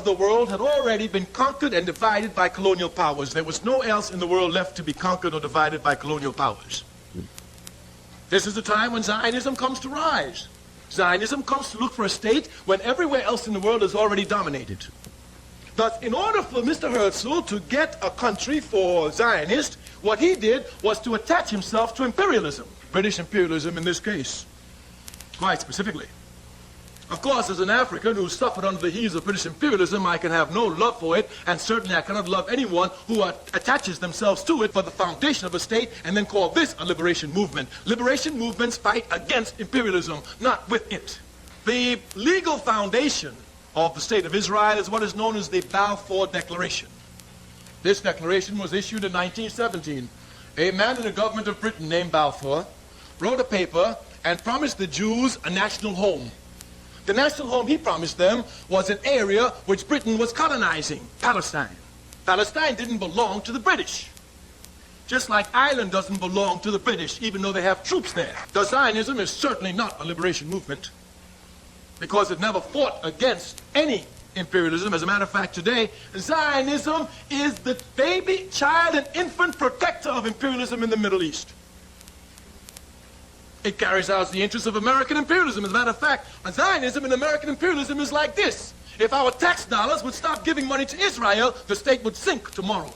of the world had already been conquered and divided by colonial powers. There was no else in the world left to be conquered or divided by colonial powers. This is the time when Zionism comes to rise. Zionism comes to look for a state when everywhere else in the world is already dominated. Thus, in order for Mr. Herzl to get a country for Zionists, what he did was to attach himself to imperialism, British imperialism in this case, quite specifically. Of course, as an African who suffered under the heels of British imperialism, I can have no love for it, and certainly I cannot love anyone who attaches themselves to it for the foundation of a state and then call this a liberation movement. Liberation movements fight against imperialism, not with it. The legal foundation of the State of Israel is what is known as the Balfour Declaration. This declaration was issued in 1917. A man in the government of Britain named Balfour wrote a paper and promised the Jews a national home. The national home he promised them was an area which Britain was colonizing, Palestine. Palestine didn't belong to the British. Just like Ireland doesn't belong to the British, even though they have troops there. The Zionism is certainly not a liberation movement, because it never fought against any imperialism. As a matter of fact, today, Zionism is the baby, child, and infant protector of imperialism in the Middle East. It carries out the interests of American imperialism. As a matter of fact, Zionism and American imperialism is like this. If our tax dollars would stop giving money to Israel, the state would sink tomorrow.